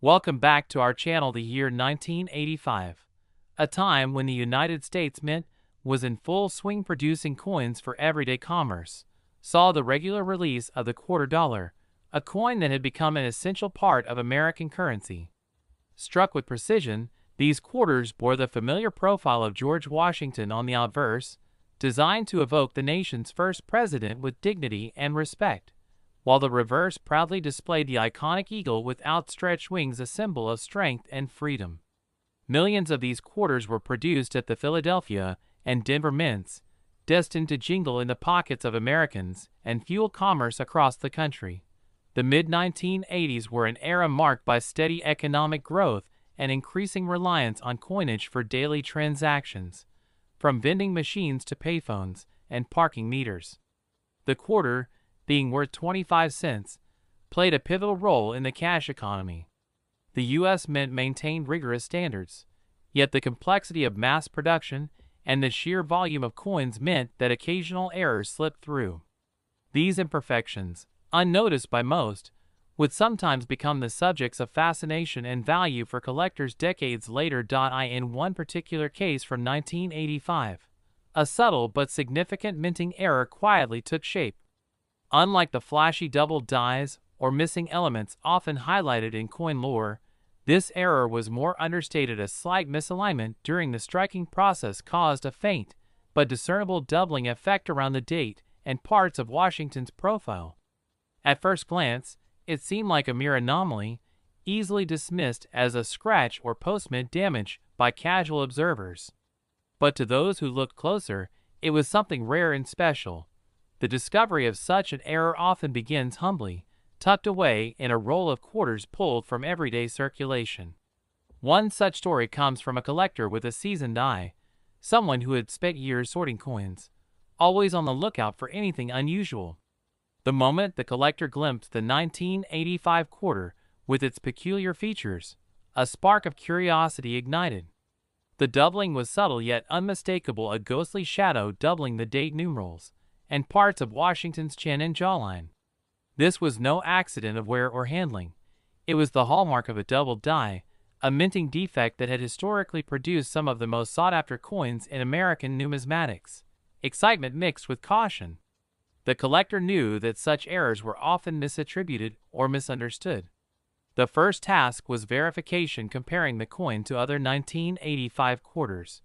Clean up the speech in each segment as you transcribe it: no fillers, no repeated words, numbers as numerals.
Welcome back to our channel. The year 1985, a time when the United States Mint was in full swing producing coins for everyday commerce, saw the regular release of the quarter dollar, a coin that had become an essential part of American currency. Struck with precision, these quarters bore the familiar profile of George Washington on the obverse, designed to evoke the nation's first president with dignity and respect, while the reverse proudly displayed the iconic eagle with outstretched wings, a symbol of strength and freedom. Millions of these quarters were produced at the Philadelphia and Denver mints, destined to jingle in the pockets of Americans and fuel commerce across the country. The mid-1980s were an era marked by steady economic growth and increasing reliance on coinage for daily transactions, from vending machines to payphones and parking meters. The quarter, being worth 25 cents, played a pivotal role in the cash economy. The U.S. Mint maintained rigorous standards, yet the complexity of mass production and the sheer volume of coins meant that occasional errors slipped through. These imperfections, unnoticed by most, would sometimes become the subjects of fascination and value for collectors decades later. In one particular case from 1985, a subtle but significant minting error quietly took shape. Unlike the flashy double dies or missing elements often highlighted in coin lore, this error was more understated. A slight misalignment during the striking process caused a faint but discernible doubling effect around the date and parts of Washington's profile. At first glance, it seemed like a mere anomaly, easily dismissed as a scratch or post-mint damage by casual observers. But to those who looked closer, it was something rare and special. The discovery of such an error often begins humbly, tucked away in a roll of quarters pulled from everyday circulation. One such story comes from a collector with a seasoned eye, someone who had spent years sorting coins, always on the lookout for anything unusual. The moment the collector glimpsed the 1985 quarter with its peculiar features, a spark of curiosity ignited. The doubling was subtle yet unmistakable, a ghostly shadow doubling the date numerals and parts of Washington's chin and jawline. This was no accident of wear or handling. It was the hallmark of a double die, a minting defect that had historically produced some of the most sought-after coins in American numismatics. Excitement mixed with caution. The collector knew that such errors were often misattributed or misunderstood. The first task was verification, comparing the coin to other 1985 quarters,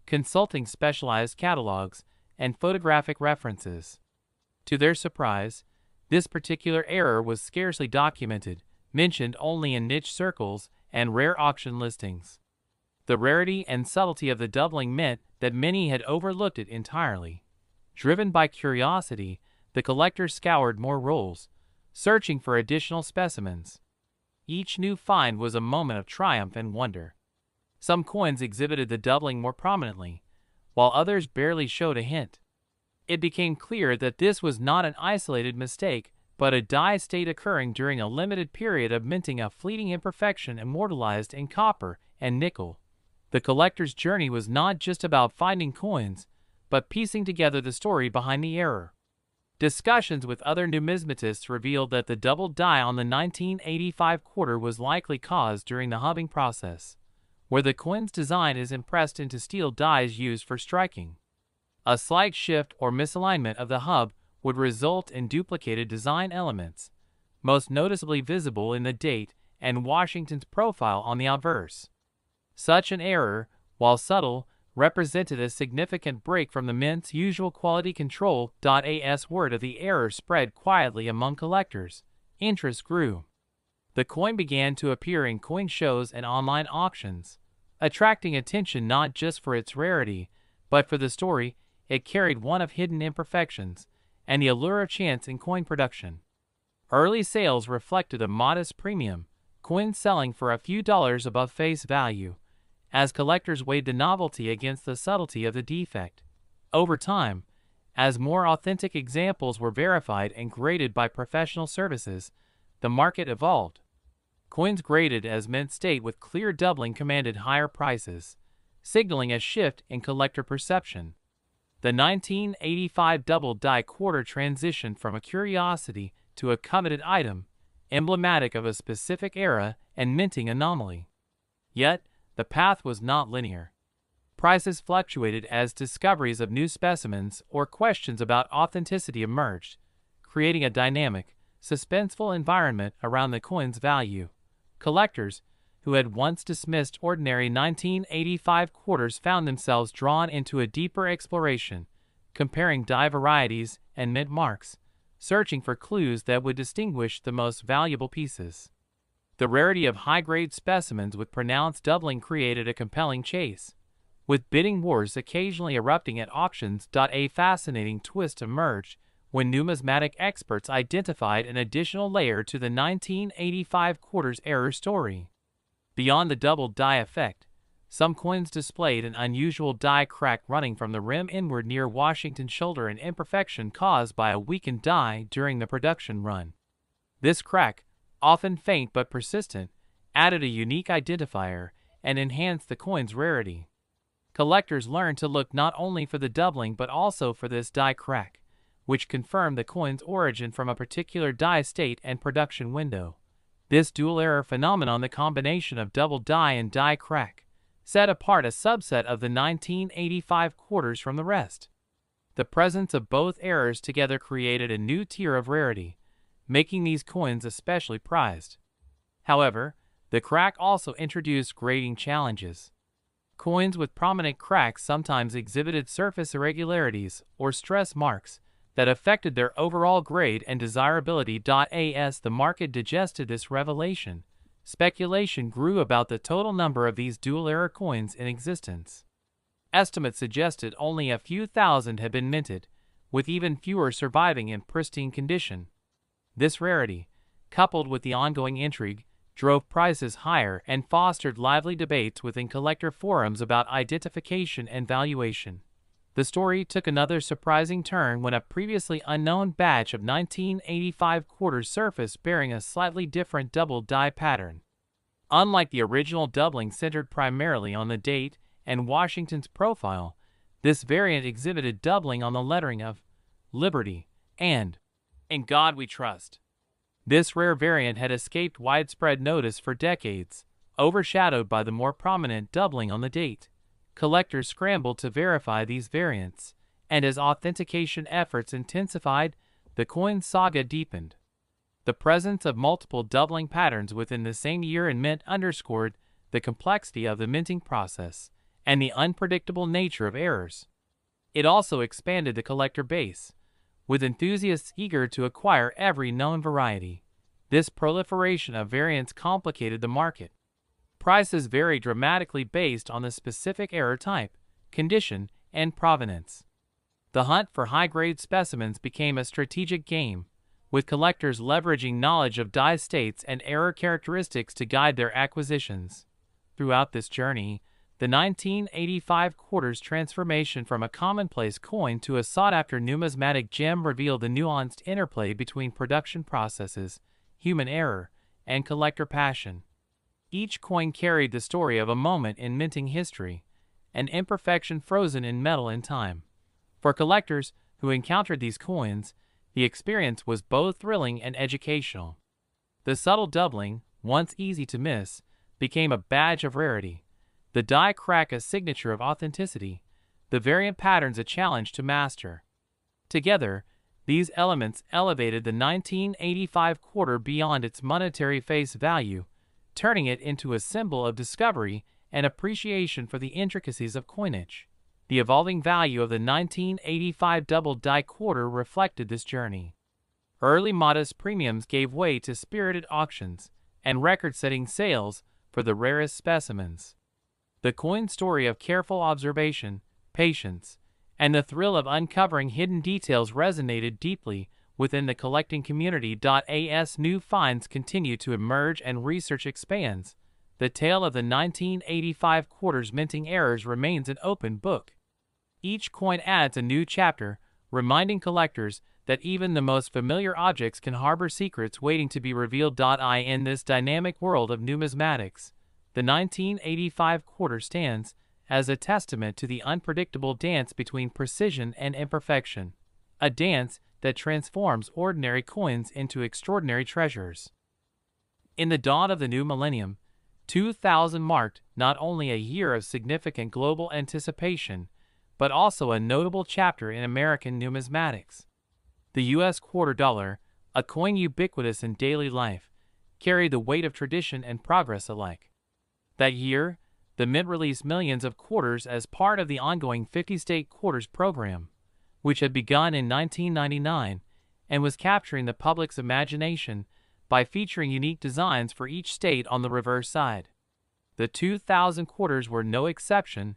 consulting specialized catalogs and photographic references. To their surprise, this particular error was scarcely documented, mentioned only in niche circles and rare auction listings. The rarity and subtlety of the doubling meant that many had overlooked it entirely. Driven by curiosity, the collector scoured more rolls, searching for additional specimens. Each new find was a moment of triumph and wonder. Some coins exhibited the doubling more prominently, while others barely showed a hint. It became clear that this was not an isolated mistake, but a die state occurring during a limited period of minting, a fleeting imperfection immortalized in copper and nickel. The collector's journey was not just about finding coins, but piecing together the story behind the error. Discussions with other numismatists revealed that the double die on the 1985 quarter was likely caused during the hubbing process, where the coin's design is impressed into steel dies used for striking. A slight shift or misalignment of the hub would result in duplicated design elements, most noticeably visible in the date and Washington's profile on the obverse. Such an error, while subtle, represented a significant break from the mint's usual quality control. As word of the error spread quietly among collectors, interest grew. The coin began to appear in coin shows and online auctions, attracting attention not just for its rarity, but for the story it carried, one of hidden imperfections and the allure of chance in coin production. Early sales reflected a modest premium, coins selling for a few dollars above face value, as collectors weighed the novelty against the subtlety of the defect. Over time, as more authentic examples were verified and graded by professional services, the market evolved. Coins graded as mint state with clear doubling commanded higher prices, signaling a shift in collector perception. The 1985 double die quarter transitioned from a curiosity to a coveted item, emblematic of a specific era and minting anomaly. Yet, the path was not linear. Prices fluctuated as discoveries of new specimens or questions about authenticity emerged, creating a dynamic, suspenseful environment around the coin's value. Collectors, who had once dismissed ordinary 1985 quarters, found themselves drawn into a deeper exploration, comparing die varieties and mint marks, searching for clues that would distinguish the most valuable pieces. The rarity of high-grade specimens with pronounced doubling created a compelling chase, with bidding wars occasionally erupting at auctions. A fascinating twist emerged when numismatic experts identified an additional layer to the 1985 quarters error story. Beyond the double die effect, some coins displayed an unusual die crack running from the rim inward near Washington's shoulder, an imperfection caused by a weakened die during the production run. This crack, often faint but persistent, added a unique identifier and enhanced the coin's rarity. Collectors learned to look not only for the doubling but also for this die crack, which confirmed the coin's origin from a particular die state and production window. This dual error phenomenon, the combination of double die and die crack, set apart a subset of the 1985 quarters from the rest. The presence of both errors together created a new tier of rarity, making these coins especially prized. However, the crack also introduced grading challenges. Coins with prominent cracks sometimes exhibited surface irregularities or stress marks that affected their overall grade and desirability. As the market digested this revelation, speculation grew about the total number of these dual-error coins in existence. Estimates suggested only a few thousand had been minted, with even fewer surviving in pristine condition. This rarity, coupled with the ongoing intrigue, drove prices higher and fostered lively debates within collector forums about identification and valuation. The story took another surprising turn when a previously unknown batch of 1985 quarters surfaced bearing a slightly different double die pattern. Unlike the original doubling centered primarily on the date and Washington's profile, this variant exhibited doubling on the lettering of Liberty and In God We Trust. This rare variant had escaped widespread notice for decades, overshadowed by the more prominent doubling on the date. Collectors scrambled to verify these variants, and as authentication efforts intensified, the coin saga deepened. The presence of multiple doubling patterns within the same year in mint underscored the complexity of the minting process and the unpredictable nature of errors. It also expanded the collector base, with enthusiasts eager to acquire every known variety. This proliferation of variants complicated the market. Prices vary dramatically based on the specific error type, condition, and provenance. The hunt for high-grade specimens became a strategic game, with collectors leveraging knowledge of die states and error characteristics to guide their acquisitions. Throughout this journey, the 1985 quarters transformation from a commonplace coin to a sought-after numismatic gem revealed the nuanced interplay between production processes, human error, and collector passion. Each coin carried the story of a moment in minting history, an imperfection frozen in metal and time. For collectors who encountered these coins, the experience was both thrilling and educational. The subtle doubling, once easy to miss, became a badge of rarity, the die crack a signature of authenticity, the variant patterns a challenge to master. Together, these elements elevated the 1985 quarter beyond its monetary face value, turning it into a symbol of discovery and appreciation for the intricacies of coinage. The evolving value of the 1985 double die quarter reflected this journey. Early modest premiums gave way to spirited auctions and record-setting sales for the rarest specimens. The coin story of careful observation, patience, and the thrill of uncovering hidden details resonated deeply within the collecting community. As new finds continue to emerge and research expands, the tale of the 1985 quarters minting errors remains an open book. Each coin adds a new chapter, reminding collectors that even the most familiar objects can harbor secrets waiting to be revealed. In this dynamic world of numismatics, the 1985 quarter stands as a testament to the unpredictable dance between precision and imperfection, a dance that transforms ordinary coins into extraordinary treasures. In the dawn of the new millennium, 2000 marked not only a year of significant global anticipation, but also a notable chapter in American numismatics. The U.S. quarter dollar, a coin ubiquitous in daily life, carried the weight of tradition and progress alike. That year, the Mint released millions of quarters as part of the ongoing 50-state quarters program, which had begun in 1999 and was capturing the public's imagination by featuring unique designs for each state on the reverse side. The 2000 quarters were no exception,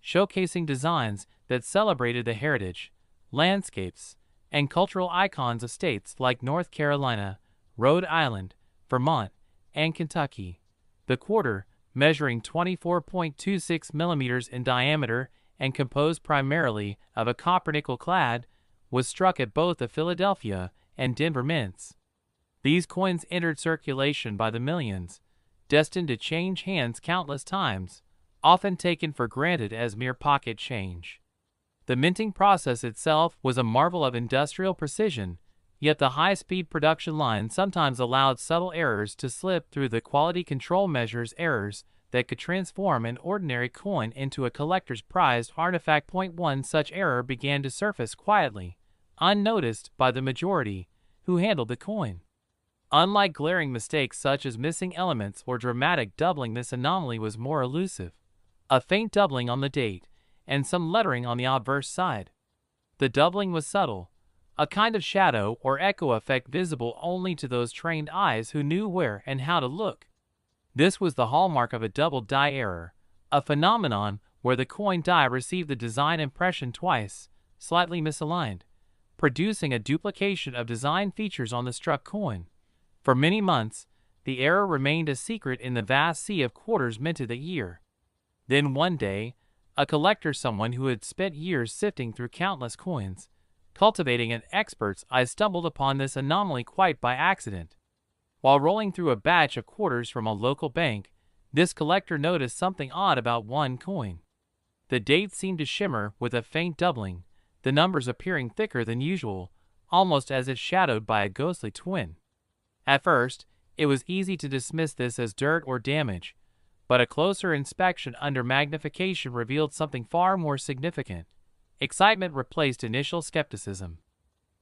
showcasing designs that celebrated the heritage, landscapes, and cultural icons of states like North Carolina, Rhode Island, Vermont, and Kentucky. The quarter, measuring 24.26 millimeters in diameter and composed primarily of a copper-nickel clad, was struck at both the Philadelphia and Denver mints. These coins entered circulation by the millions, destined to change hands countless times, often taken for granted as mere pocket change. The minting process itself was a marvel of industrial precision, yet the high-speed production line sometimes allowed subtle errors to slip through the quality control measures errors that could transform an ordinary coin into a collector's prized artifact. One such error began to surface quietly, unnoticed by the majority who handled the coin. Unlike glaring mistakes such as missing elements or dramatic doubling, this anomaly was more elusive. A faint doubling on the date, and some lettering on the obverse side. The doubling was subtle, a kind of shadow or echo effect visible only to those trained eyes who knew where and how to look. This was the hallmark of a double die error, a phenomenon where the coin die received the design impression twice, slightly misaligned, producing a duplication of design features on the struck coin. For many months, the error remained a secret in the vast sea of quarters minted that year. Then one day, a collector, someone who had spent years sifting through countless coins, cultivating an expert's eye, stumbled upon this anomaly quite by accident. While rolling through a batch of quarters from a local bank, this collector noticed something odd about one coin. The date seemed to shimmer with a faint doubling, the numbers appearing thicker than usual, almost as if shadowed by a ghostly twin. At first, it was easy to dismiss this as dirt or damage, but a closer inspection under magnification revealed something far more significant. Excitement replaced initial skepticism.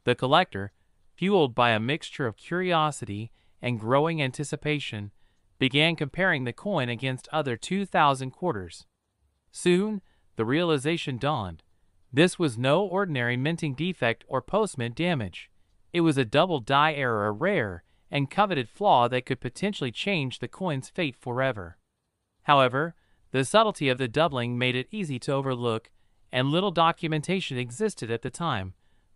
The collector, fueled by a mixture of curiosity and growing anticipation, began comparing the coin against other 2000 quarters. Soon, the realization dawned. This was no ordinary minting defect or post-mint damage. It was a double die error, a rare and coveted flaw that could potentially change the coin's fate forever. However, the subtlety of the doubling made it easy to overlook, and little documentation existed at the time,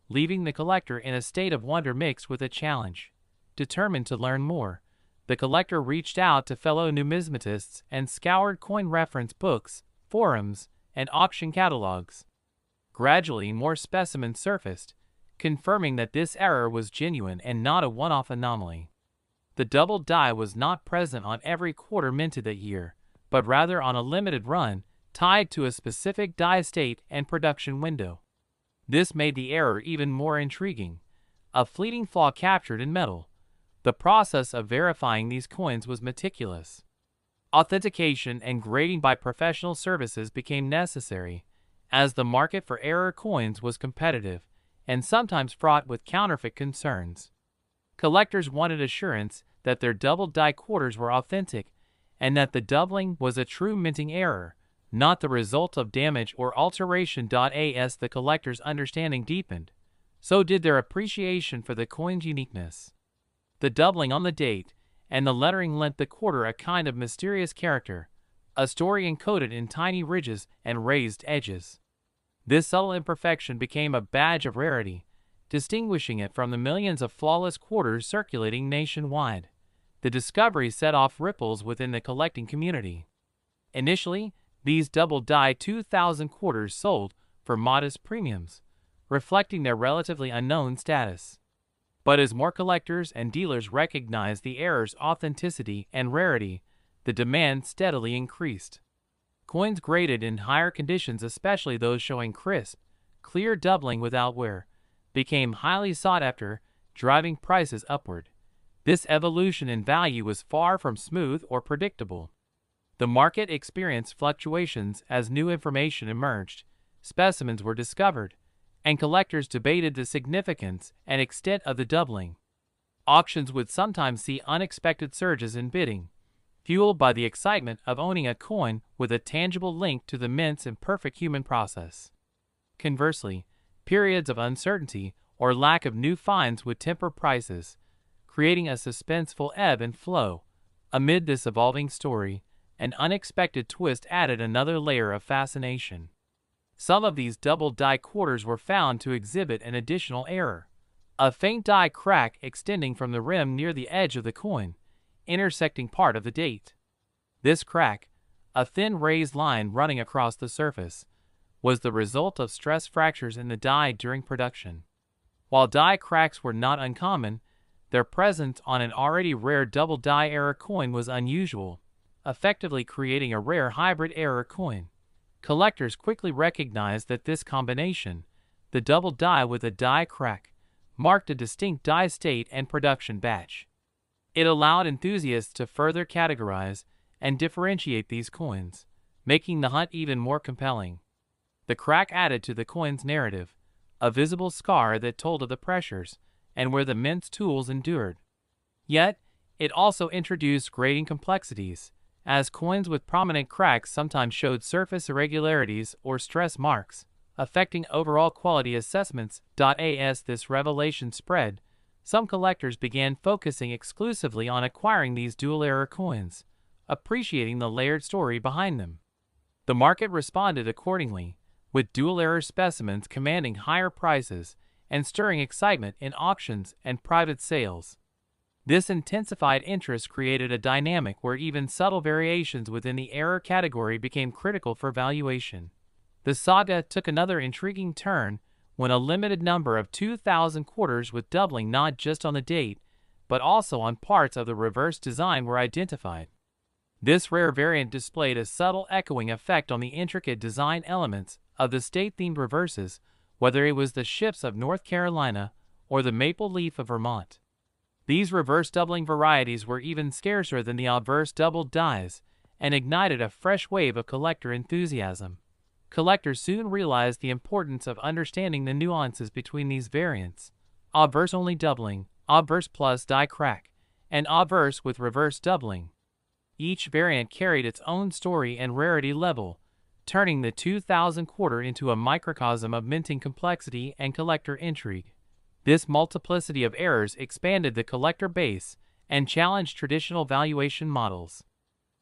leaving the collector in a state of wonder mixed with a challenge. Determined to learn more, the collector reached out to fellow numismatists and scoured coin reference books, forums, and auction catalogs. Gradually, more specimens surfaced, confirming that this error was genuine and not a one-off anomaly. The double die was not present on every quarter minted that year, but rather on a limited run tied to a specific die state and production window. This made the error even more intriguing, a fleeting flaw captured in metal. The process of verifying these coins was meticulous. Authentication and grading by professional services became necessary, as the market for error coins was competitive and sometimes fraught with counterfeit concerns. Collectors wanted assurance that their double die quarters were authentic and that the doubling was a true minting error, not the result of damage or alteration. As the collector's understanding deepened, so did their appreciation for the coin's uniqueness. The doubling on the date and the lettering lent the quarter a kind of mysterious character, a story encoded in tiny ridges and raised edges. This subtle imperfection became a badge of rarity, distinguishing it from the millions of flawless quarters circulating nationwide. The discovery set off ripples within the collecting community. Initially, these double-die 2000 quarters sold for modest premiums, reflecting their relatively unknown status. But as more collectors and dealers recognized the error's authenticity and rarity, the demand steadily increased. Coins graded in higher conditions, especially those showing crisp, clear doubling without wear, became highly sought after, driving prices upward. This evolution in value was far from smooth or predictable. The market experienced fluctuations as new information emerged, specimens were discovered, and collectors debated the significance and extent of the doubling. Auctions would sometimes see unexpected surges in bidding, fueled by the excitement of owning a coin with a tangible link to the mint's imperfect human process. Conversely, periods of uncertainty or lack of new finds would temper prices, creating a suspenseful ebb and flow. Amid this evolving story, an unexpected twist added another layer of fascination. Some of these double die quarters were found to exhibit an additional error, a faint die crack extending from the rim near the edge of the coin, intersecting part of the date. This crack, a thin raised line running across the surface, was the result of stress fractures in the die during production. While die cracks were not uncommon, their presence on an already rare double die error coin was unusual, effectively creating a rare hybrid error coin. Collectors quickly recognized that this combination, the double die with a die crack, marked a distinct die state and production batch. It allowed enthusiasts to further categorize and differentiate these coins, making the hunt even more compelling. The crack added to the coin's narrative, a visible scar that told of the pressures and where the mint's tools endured. Yet, it also introduced grading complexities, as coins with prominent cracks sometimes showed surface irregularities or stress marks, affecting overall quality assessments. As this revelation spread, some collectors began focusing exclusively on acquiring these dual-error coins, appreciating the layered story behind them. The market responded accordingly, with dual-error specimens commanding higher prices and stirring excitement in auctions and private sales. This intensified interest created a dynamic where even subtle variations within the error category became critical for valuation. The saga took another intriguing turn when a limited number of 2,000 quarters with doubling not just on the date, but also on parts of the reverse design were identified. This rare variant displayed a subtle echoing effect on the intricate design elements of the state-themed reverses, whether it was the ships of North Carolina or the maple leaf of Vermont. These reverse doubling varieties were even scarcer than the obverse doubled dies and ignited a fresh wave of collector enthusiasm. Collectors soon realized the importance of understanding the nuances between these variants: obverse-only doubling, obverse plus die crack, and obverse with reverse doubling. Each variant carried its own story and rarity level, turning the 2,000 quarter into a microcosm of minting complexity and collector intrigue. This multiplicity of errors expanded the collector base and challenged traditional valuation models.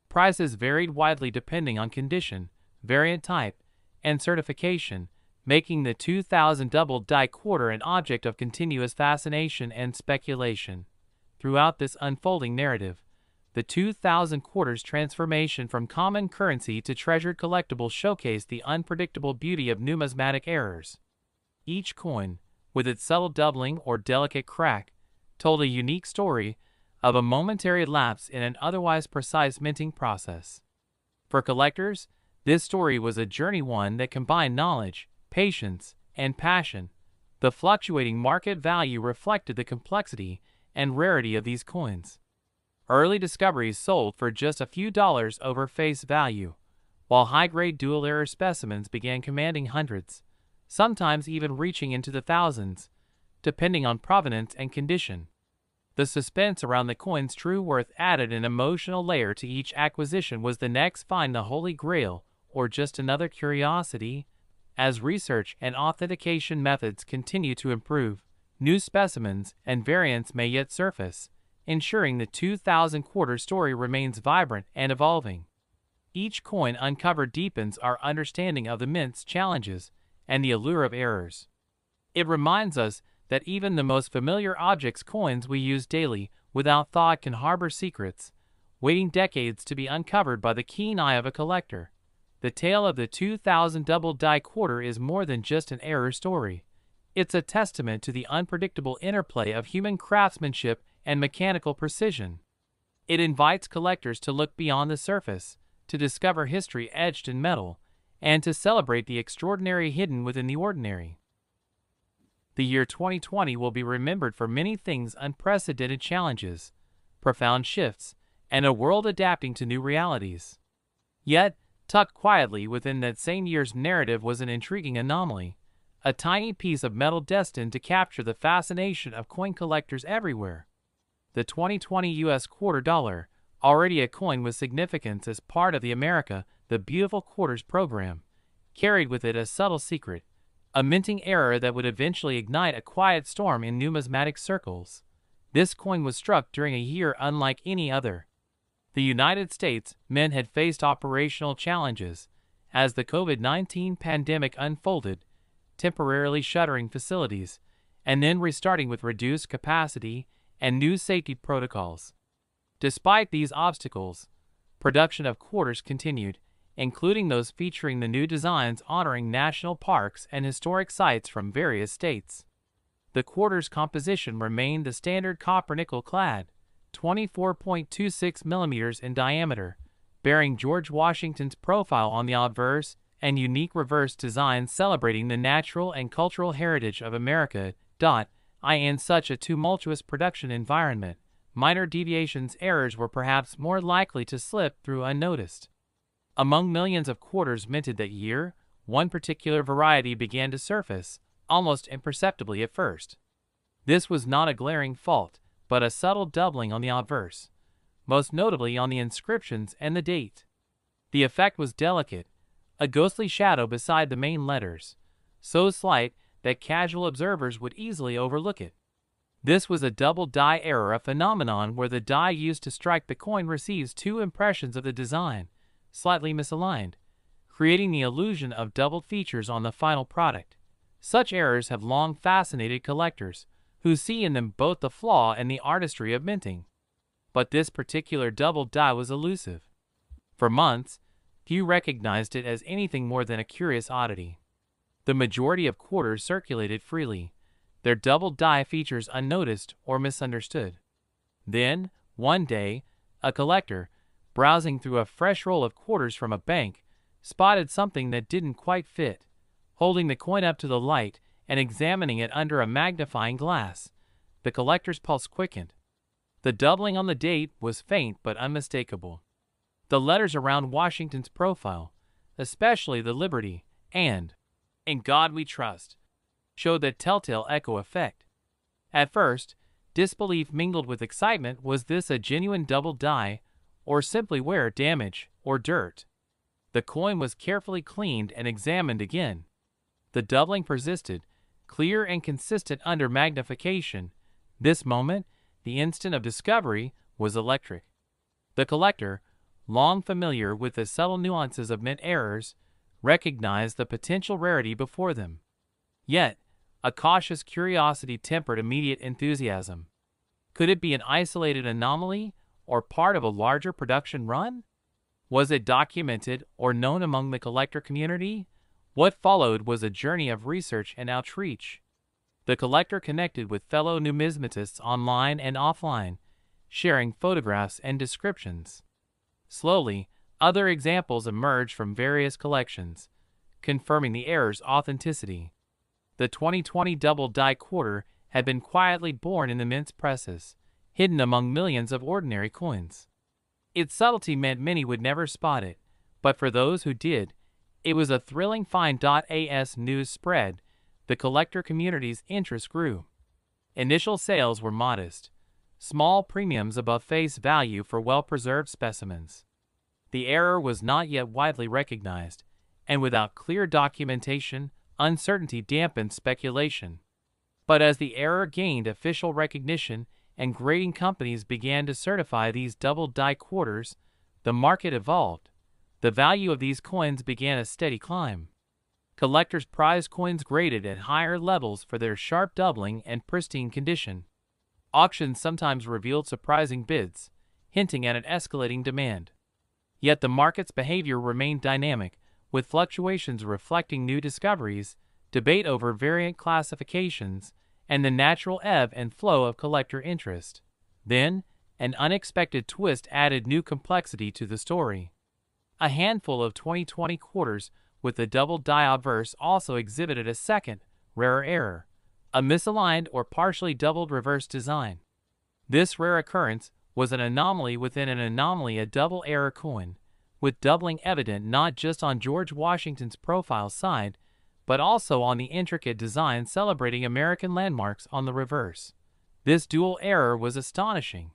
Prices varied widely depending on condition, variant type, and certification, making the 2,000 double die quarter an object of continuous fascination and speculation. Throughout this unfolding narrative, the 2,000 quarters transformation from common currency to treasured collectible showcased the unpredictable beauty of numismatic errors. Each coin, with its subtle doubling or delicate crack, told a unique story of a momentary lapse in an otherwise precise minting process. For collectors, this story was a journey, one that combined knowledge, patience, and passion. The fluctuating market value reflected the complexity and rarity of these coins. Early discoveries sold for just a few dollars over face value, while high-grade dual-error specimens began commanding hundreds, sometimes even reaching into the thousands, depending on provenance and condition. The suspense around the coin's true worth added an emotional layer to each acquisition. Was the next find the Holy Grail, or just another curiosity? As research and authentication methods continue to improve, new specimens and variants may yet surface, ensuring the 2,000 quarter story remains vibrant and evolving. Each coin uncovered deepens our understanding of the mint's challenges and the allure of errors. It reminds us that even the most familiar objects, coins we use daily without thought, can harbor secrets, waiting decades to be uncovered by the keen eye of a collector. The tale of the 2,000 double die quarter is more than just an error story. It's a testament to the unpredictable interplay of human craftsmanship and mechanical precision. It invites collectors to look beyond the surface, to discover history etched in metal, and to celebrate the extraordinary hidden within the ordinary. The year 2020 will be remembered for many things: unprecedented challenges, profound shifts, and a world adapting to new realities. Yet, tucked quietly within that same year's narrative was an intriguing anomaly, a tiny piece of metal destined to capture the fascination of coin collectors everywhere. The 2020 U.S. quarter dollar, already a coin with significance as part of the America the Beautiful Quarters program, carried with it a subtle secret, a minting error that would eventually ignite a quiet storm in numismatic circles. This coin was struck during a year unlike any other. The United States Mint had faced operational challenges as the COVID-19 pandemic unfolded, temporarily shuttering facilities and then restarting with reduced capacity and new safety protocols. Despite these obstacles, production of quarters continued, including those featuring the new designs honoring national parks and historic sites from various states. The quarter's composition remained the standard copper-nickel clad, 24.26 millimeters in diameter, bearing George Washington's profile on the obverse and unique reverse design celebrating the natural and cultural heritage of America. In such a tumultuous production environment, minor deviations errors were perhaps more likely to slip through unnoticed. Among millions of quarters minted that year, one particular variety began to surface, almost imperceptibly at first. This was not a glaring fault, but a subtle doubling on the obverse, most notably on the inscriptions and the date. The effect was delicate, a ghostly shadow beside the main letters, so slight that casual observers would easily overlook it. This was a double die error, a phenomenon where the die used to strike the coin receives two impressions of the design, slightly misaligned, creating the illusion of doubled features on the final product. Such errors have long fascinated collectors, who see in them both the flaw and the artistry of minting. But this particular double die was elusive. For months, few recognized it as anything more than a curious oddity. The majority of quarters circulated freely, their double die features unnoticed or misunderstood. Then, one day, a collector, browsing through a fresh roll of quarters from a bank, spotted something that didn't quite fit. Holding the coin up to the light and examining it under a magnifying glass, the collector's pulse quickened. The doubling on the date was faint but unmistakable. The letters around Washington's profile, especially the Liberty and "In God We Trust," showed that telltale echo effect. At first, disbelief mingled with excitement. Was this a genuine double die, or simply wear damage or dirt? The coin was carefully cleaned and examined again. The doubling persisted, clear and consistent under magnification. This moment, the instant of discovery, was electric. The collector, long familiar with the subtle nuances of mint errors, recognized the potential rarity before them. Yet, a cautious curiosity tempered immediate enthusiasm. Could it be an isolated anomaly or part of a larger production run? Was it documented or known among the collector community? What followed was a journey of research and outreach. The collector connected with fellow numismatists online and offline, sharing photographs and descriptions. Slowly, other examples emerged from various collections, confirming the error's authenticity. The 2020 double die quarter had been quietly born in the mint's presses, hidden among millions of ordinary coins. Its subtlety meant many would never spot it, but for those who did, it was a thrilling find. As news spread, the collector community's interest grew. Initial sales were modest, small premiums above face value for well-preserved specimens. The error was not yet widely recognized, and without clear documentation, uncertainty dampened speculation. But as the error gained official recognition and grading companies began to certify these double die quarters, the market evolved. The value of these coins began a steady climb. Collectors prized coins graded at higher levels for their sharp doubling and pristine condition. Auctions sometimes revealed surprising bids, hinting at an escalating demand. Yet the market's behavior remained dynamic, with fluctuations reflecting new discoveries, debate over variant classifications, and the natural ebb and flow of collector interest. Then, an unexpected twist added new complexity to the story. A handful of 2020 quarters with the double die obverse also exhibited a second, rarer error, a misaligned or partially doubled reverse design. This rare occurrence was an anomaly within an anomaly, a double error coin, with doubling evident not just on George Washington's profile side, but also on the intricate design celebrating American landmarks on the reverse. This dual error was astonishing.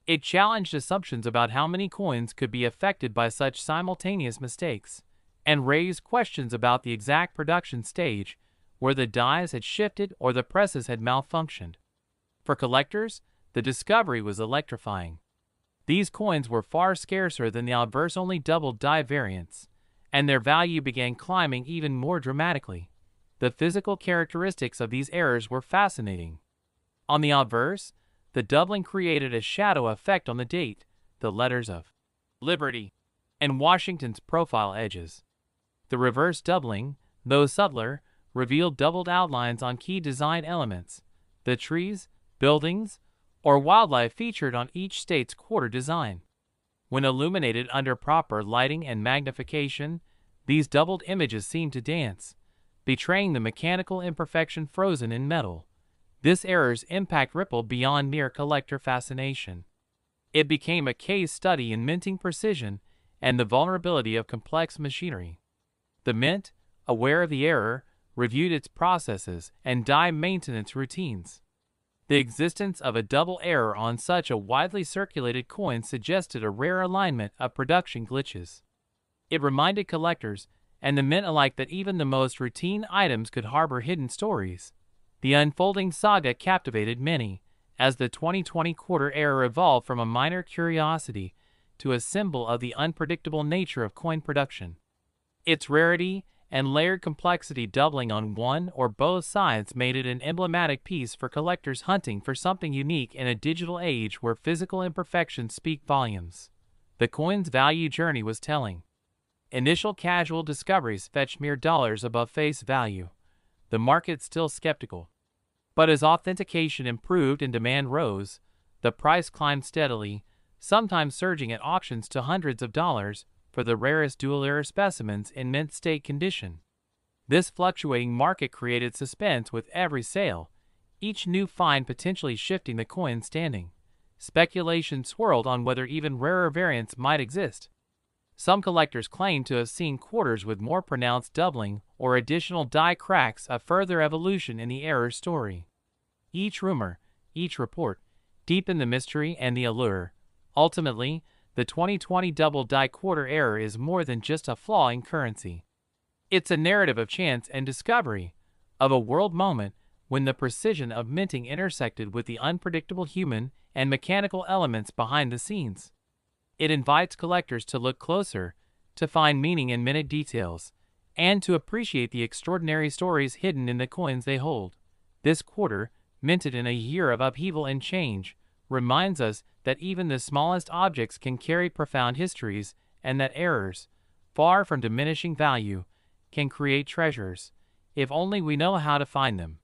It challenged assumptions about how many coins could be affected by such simultaneous mistakes, and raised questions about the exact production stage where the dies had shifted or the presses had malfunctioned. For collectors, the discovery was electrifying. These coins were far scarcer than the obverse-only double die variants, and their value began climbing even more dramatically. The physical characteristics of these errors were fascinating. On the obverse, the doubling created a shadow effect on the date, the letters of Liberty, and Washington's profile edges. The reverse doubling, though subtler, revealed doubled outlines on key design elements, the trees, buildings, or wildlife featured on each state's quarter design. When illuminated under proper lighting and magnification, these doubled images seemed to dance, betraying the mechanical imperfection frozen in metal. This error's impact rippled beyond mere collector fascination. It became a case study in minting precision and the vulnerability of complex machinery. The mint, aware of the error, reviewed its processes and die maintenance routines. The existence of a double error on such a widely circulated coin suggested a rare alignment of production glitches. It reminded collectors and the mint alike that even the most routine items could harbor hidden stories. The unfolding saga captivated many, as the 2020 quarter error evolved from a minor curiosity to a symbol of the unpredictable nature of coin production. Its rarity and layered complexity doubling on one or both sides made it an emblematic piece for collectors hunting for something unique in a digital age where physical imperfections speak volumes. The coin's value journey was telling. Initial casual discoveries fetched mere dollars above face value, the market still skeptical. But as authentication improved and demand rose, the price climbed steadily, sometimes surging at auctions to hundreds of dollars for the rarest dual-error specimens in mint state condition. This fluctuating market created suspense with every sale, each new find potentially shifting the coin's standing. Speculation swirled on whether even rarer variants might exist. Some collectors claimed to have seen quarters with more pronounced doubling or additional die cracks, a further evolution in the error story. Each rumor, each report, deepened the mystery and the allure. Ultimately, the 2020 double die quarter error is more than just a flaw in currency. It's a narrative of chance and discovery, of a world moment when the precision of minting intersected with the unpredictable human and mechanical elements behind the scenes. It invites collectors to look closer, to find meaning in minute details, and to appreciate the extraordinary stories hidden in the coins they hold. This quarter, minted in a year of upheaval and change, reminds us that even the smallest objects can carry profound histories and that errors, far from diminishing value, can create treasures, if only we know how to find them.